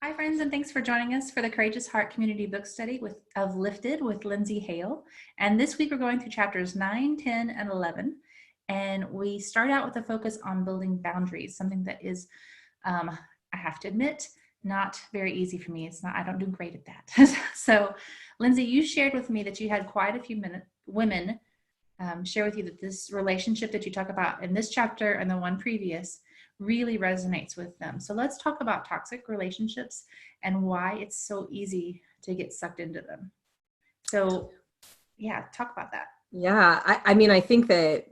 Hi, friends, and thanks for joining us for the Courageous Heart Community Book Study of Lifted with Lindsay Hale. And this week we're going through chapters 9, 10, and 11. And we start out with a focus on building boundaries, something that is, I have to admit, not very easy for me. I don't do great at that. So, Lindsay, you shared with me that you had quite a few women share with you that this relationship that you talk about in this chapter and the one previous really resonates with them. So let's talk about toxic relationships and why it's so easy to get sucked into them. So yeah, talk about that. Yeah, I mean, I think that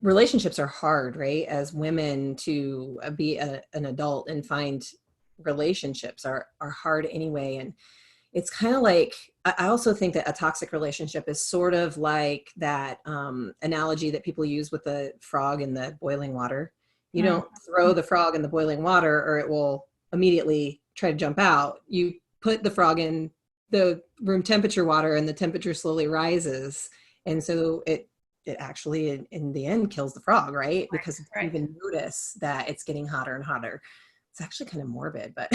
relationships are hard, right? As women to be an adult and find relationships are hard anyway. And it's kind of like, I also think that a toxic relationship is sort of like that analogy that people use with the frog in the boiling water. You don't throw the frog in the boiling water or it will immediately try to jump out. You put the frog in the room temperature water and the temperature slowly rises. And so it actually in the end kills the frog, right? Because you don't even notice that it's getting hotter and hotter. It's actually kind of morbid, but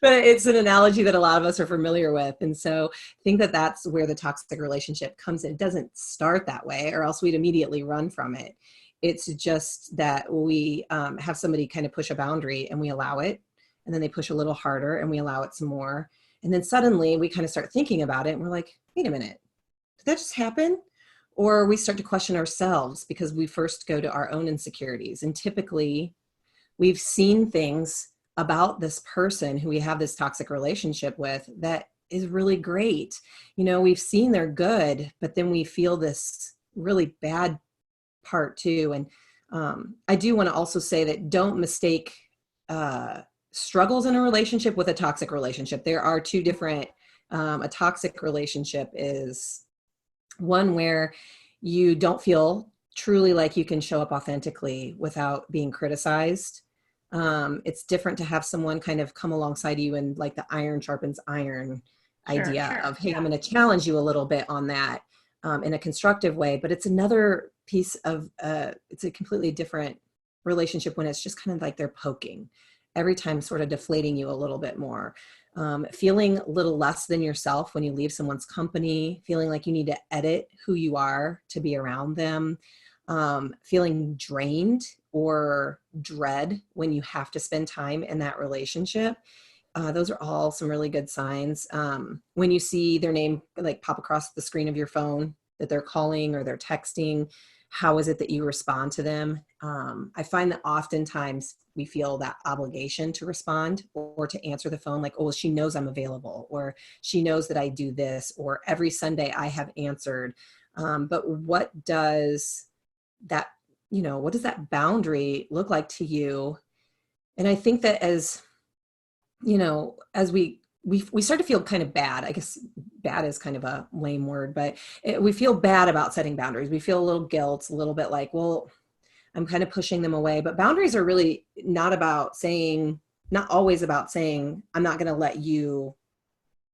but it's an analogy that a lot of us are familiar with. And so I think that that's where the toxic relationship comes in. It doesn't start that way or else we'd immediately run from it. It's just that we have somebody kind of push a boundary and we allow it. And then they push a little harder and we allow it some more. And then suddenly we kind of start thinking about it and we're like, wait a minute, did that just happen? Or we start to question ourselves because we first go to our own insecurities. And typically we've seen things about this person who we have this toxic relationship with that is really great. You know, we've seen they're good, but then we feel this really bad part too. And I do want to also say that don't mistake struggles in a relationship with a toxic relationship. There are two different, a toxic relationship is one where you don't feel truly like you can show up authentically without being criticized. It's different to have someone kind of come alongside you and like the iron sharpens iron idea of, hey, I'm going to challenge you a little bit on that in a constructive way. But it's another piece of, it's a completely different relationship when it's just kind of like they're poking every time, sort of deflating you a little bit more. Feeling a little less than yourself when you leave someone's company, feeling like you need to edit who you are to be around them, feeling drained or dread when you have to spend time in that relationship. Those are all some really good signs. When you see their name like pop across the screen of your phone that they're calling or they're texting, how is it that you respond to them? I find that oftentimes we feel that obligation to respond or to answer the phone, like, oh, well, she knows I'm available, or she knows that I do this, or every Sunday I have answered. But what does that, what does that boundary look like to you? And I think that as we start to feel kind of bad. I guess bad is kind of a lame word, but we feel bad about setting boundaries. We feel a little guilt, a little bit like, well, I'm kind of pushing them away. But boundaries are really not always about saying, I'm not going to let you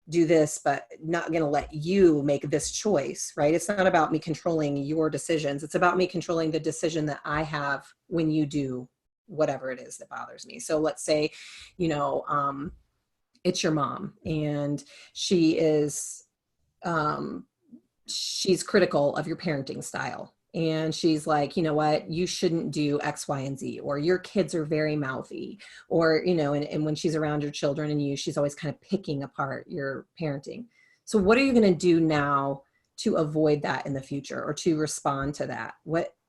do this, but not going to let you make this choice, right? It's not about me controlling your decisions. It's about me controlling the decision that I have when you do whatever it is that bothers me. So let's say, it's your mom and she is, she's critical of your parenting style. And she's like, you know what, you shouldn't do X, Y, and Z, or your kids are very mouthy, or, and when she's around your children and you, she's always kind of picking apart your parenting. So what are you going to do now to avoid that in the future or to respond to that?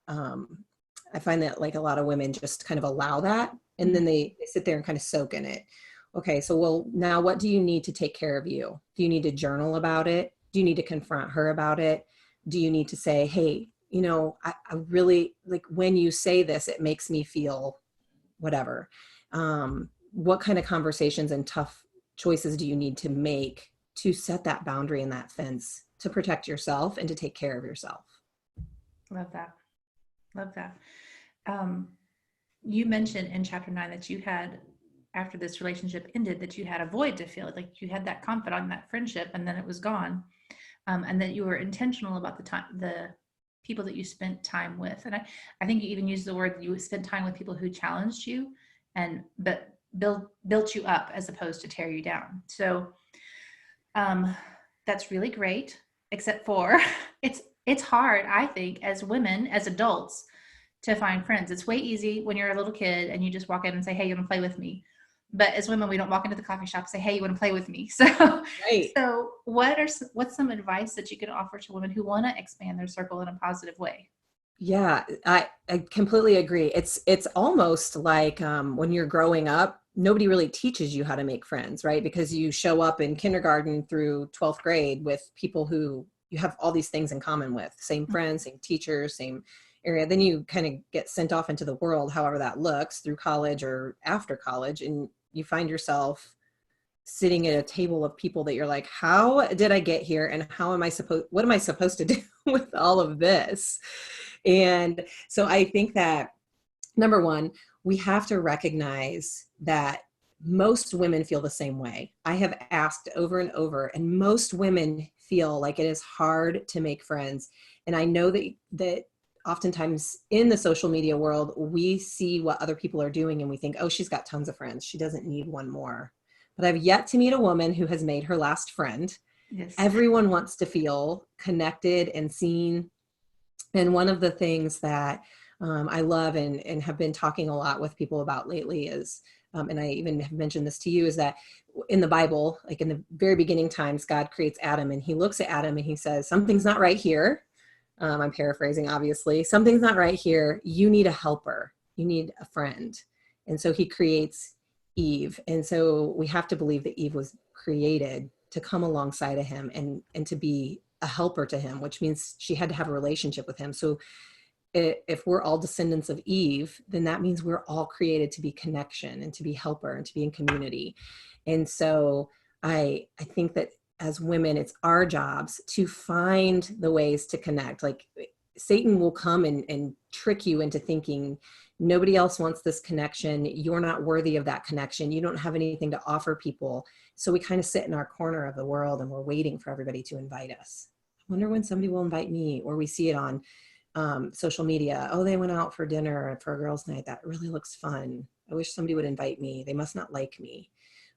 I find that like a lot of women just kind of allow that. And then they sit there and kind of soak in it. Okay, so well, now what do you need to take care of you? Do you need to journal about it? Do you need to confront her about it? Do you need to say, hey, I really, like when you say this, it makes me feel whatever. What kind of conversations and tough choices do you need to make to set that boundary and that fence to protect yourself and to take care of yourself? Love that. Love that. You mentioned in chapter 9 that you had, after this relationship ended, that you had a void to fill, like you had that confidant, that friendship, and then it was gone. And that you were intentional about the people that you spent time with. And I think you even used the word that you spent time with people who challenged you, but built you up as opposed to tear you down. So um, that's really great, except for it's hard, I think, as women, as adults, to find friends. It's way easy when you're a little kid and you just walk in and say, "Hey, you want to play with me?" But as women, we don't walk into the coffee shop and say, "Hey, you want to play with me?" Right. So what's some advice that you can offer to women who want to expand their circle in a positive way? Yeah, I completely agree. It's almost like when you're growing up, nobody really teaches you how to make friends, right? Because you show up in kindergarten through 12th grade with people who you have all these things in common with, same friends, same teachers, same area. Then you kind of get sent off into the world, however that looks, through college or after college, and you find yourself sitting at a table of people that you're like, how did I get here? And what am I supposed to do with all of this? And so I think that number one, we have to recognize that most women feel the same way. I have asked over and over, and most women feel like it is hard to make friends. And I know that oftentimes in the social media world, we see what other people are doing and we think, oh, she's got tons of friends. She doesn't need one more. But I've yet to meet a woman who has made her last friend. Yes. Everyone wants to feel connected and seen. And one of the things that I love and have been talking a lot with people about lately is, and I even have mentioned this to you, is that in the Bible, like in the very beginning times, God creates Adam and he looks at Adam and he says, something's not right here. I'm paraphrasing, obviously. Something's not right here. You need a helper. You need a friend. And so he creates Eve. And so we have to believe that Eve was created to come alongside of him and to be a helper to him, which means she had to have a relationship with him. So if we're all descendants of Eve, then that means we're all created to be connection and to be helper and to be in community. And so I think that as women, it's our jobs to find the ways to connect. Like Satan will come and trick you into thinking nobody else wants this connection. You're not worthy of that connection. You don't have anything to offer people. So we kind of sit in our corner of the world and we're waiting for everybody to invite us. I wonder when somebody will invite me, or we see it on social media. Oh, they went out for dinner for a girls' night. That really looks fun. I wish somebody would invite me. They must not like me,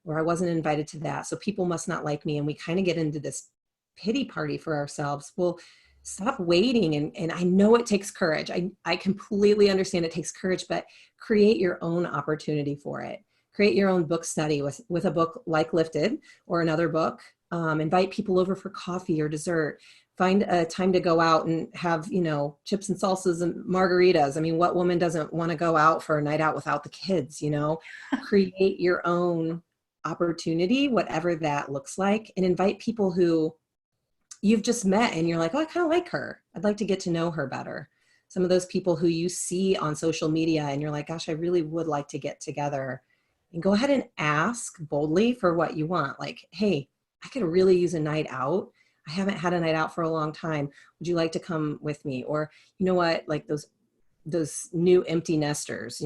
or I wasn't invited to that. So people must not like me. And we kind of get into this pity party for ourselves. Well, stop waiting. And I know it takes courage. I completely understand it takes courage, but create your own opportunity for it. Create your own book study with a book like Lifted or another book. Invite people over for coffee or dessert. Find a time to go out and have, chips and salsas and margaritas. I mean, what woman doesn't want to go out for a night out without the kids, Create your own opportunity, whatever that looks like, and invite people who you've just met and you're like, oh, I kind of like her. I'd like to get to know her better. Some of those people who you see on social media and you're like, gosh, I really would like to get together, and go ahead and ask boldly for what you want. Like, hey, I could really use a night out. I haven't had a night out for a long time. Would you like to come with me? Or, you know what, like those new empty nesters,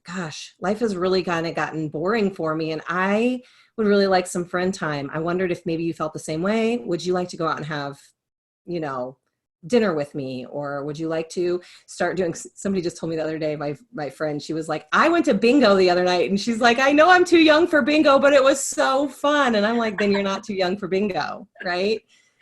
gosh, life has really kind of gotten boring for me and I would really like some friend time. I wondered if maybe you felt the same way. Would you like to go out and have, dinner with me? Or would you like to start doing, somebody just told me the other day, my friend, she was like, I went to bingo the other night. And she's like, I know I'm too young for bingo, but it was so fun. And I'm like, then you're not too young for bingo, right?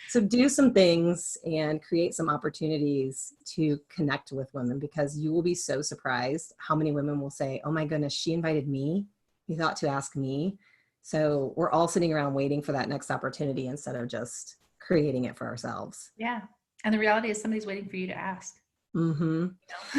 So do some things and create some opportunities to connect with women, because you will be so surprised how many women will say, oh my goodness, she invited me. You thought to ask me. So we're all sitting around waiting for that next opportunity instead of just creating it for ourselves. Yeah. And the reality is somebody's waiting for you to ask. Mm-hmm.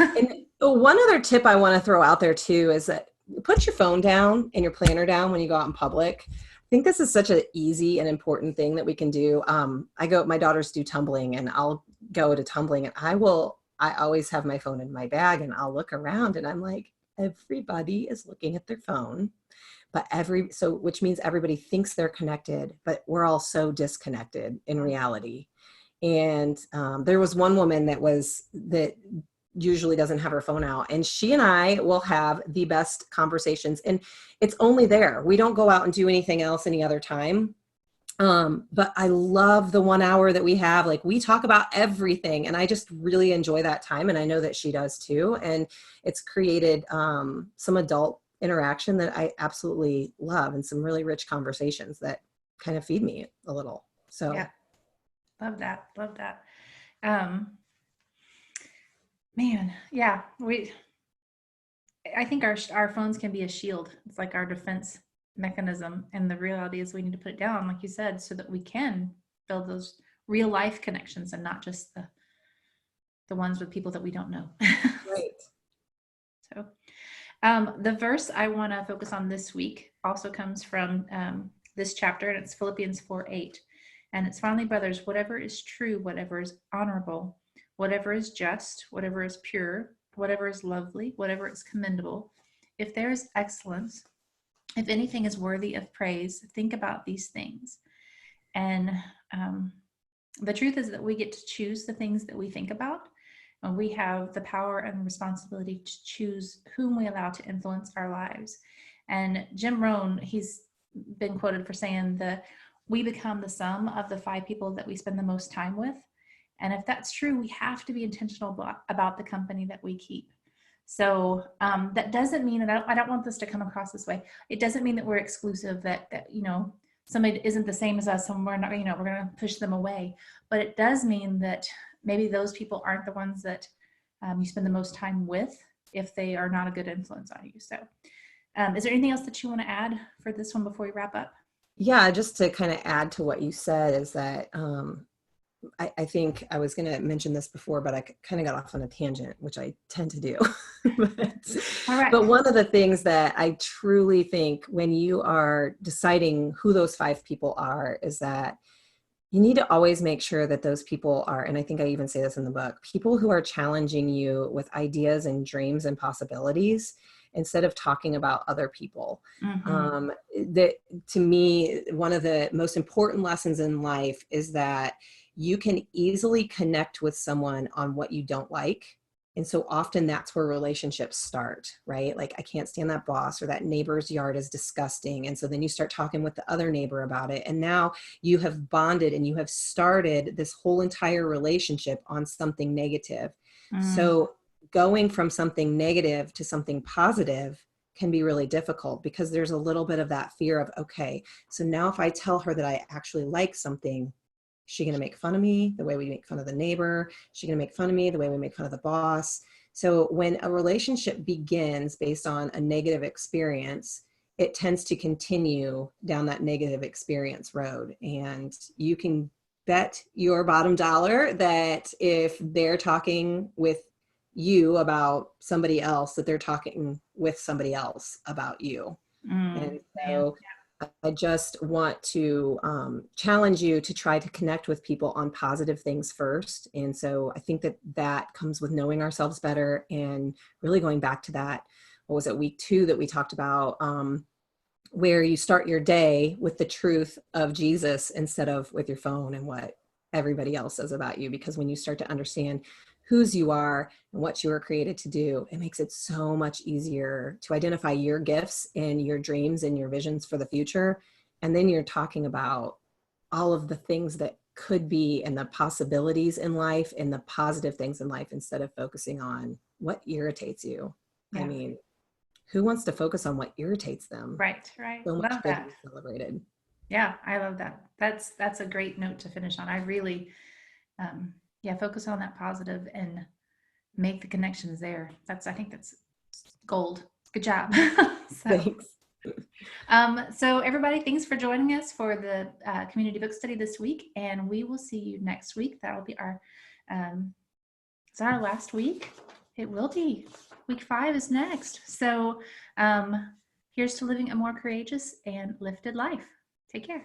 And one other tip I want to throw out there too is that put your phone down and your planner down when you go out in public. I think this is such an easy and important thing that we can do. My daughters do tumbling, and I'll go to tumbling, and I always have my phone in my bag, and I'll look around and I'm like, everybody is looking at their phone, which means everybody thinks they're connected, but we're all so disconnected in reality. And there was one woman that usually doesn't have her phone out, and she and I will have the best conversations, and it's only there. We don't go out and do anything else any other time. But I love the 1 hour that we have. Like, we talk about everything, and I just really enjoy that time. And I know that she does too. And it's created some adult interaction that I absolutely love, and some really rich conversations that kind of feed me a little. Yeah. So Love that. Love that. Um, Man, yeah, I think our phones can be a shield. It's like our defense mechanism, and the reality is we need to put it down, like you said, so that we can build those real life connections and not just the ones with people that we don't know. right. So, the verse I want to focus on this week also comes from this chapter, and it's Philippians 4:8. And it's finally, brothers, whatever is true, whatever is honorable, whatever is just, whatever is pure, whatever is lovely, whatever is commendable, if there is excellence, if anything is worthy of praise, think about these things. And the truth is that we get to choose the things that we think about. And we have the power and responsibility to choose whom we allow to influence our lives. And Jim Rohn, he's been quoted for saying that we become the sum of the 5 people that we spend the most time with. And if that's true, we have to be intentional about the company that we keep. So that doesn't mean, and I don't want this to come across this way. It doesn't mean that we're exclusive, that somebody isn't the same as us and we're not, we're going to push them away. But it does mean that maybe those people aren't the ones that you spend the most time with if they are not a good influence on you. So is there anything else that you want to add for this one before we wrap up? Yeah, just to kind of add to what you said is that I think I was going to mention this before, but I kind of got off on a tangent, which I tend to do. All right. But one of the things that I truly think when you are deciding who those 5 people are is that you need to always make sure that those people are, and I think I even say this in the book, people who are challenging you with ideas and dreams and possibilities instead of talking about other people. Mm-hmm. That, to me, one of the most important lessons in life is that you can easily connect with someone on what you don't like. And so often that's where relationships start, right? Like, I can't stand that boss, or that neighbor's yard is disgusting. And so then you start talking with the other neighbor about it. And now you have bonded and you have started this whole entire relationship on something negative. Mm, So going from something negative to something positive can be really difficult, because there's a little bit of that fear of, okay, so now if I tell her that I actually like something, is she going to make fun of me the way we make fun of the neighbor? Is she going to make fun of me the way we make fun of the boss? So when a relationship begins based on a negative experience, it tends to continue down that negative experience road. And you can bet your bottom dollar that if they're talking with you about somebody else, that they're talking with somebody else about you. And man. so I just want to challenge you to try to connect with people on positive things first. And so I think that that comes with knowing ourselves better, and really going back to that, what was it, week 2 that we talked about, where you start your day with the truth of Jesus instead of with your phone and what everybody else says about you. Because when you start to understand whose you are and what you were created to do, it makes it so much easier to identify your gifts and your dreams and your visions for the future. And then you're talking about all of the things that could be, and the possibilities in life and the positive things in life, instead of focusing on what irritates you. I Yeah. mean, who wants to focus on what irritates them? Right. Right. So much Love good to that. be celebrated. Yeah, I love that. That's a great note to finish on. I really, yeah, focus on that positive and make the connections there. I think that's gold. Good job. So, Thanks. so everybody, thanks for joining us for the community book study this week, and we will see you next week. That'll be our, is that our last week? It will be. Week 5 is next. So, here's to living a more courageous and lifted life. Take care.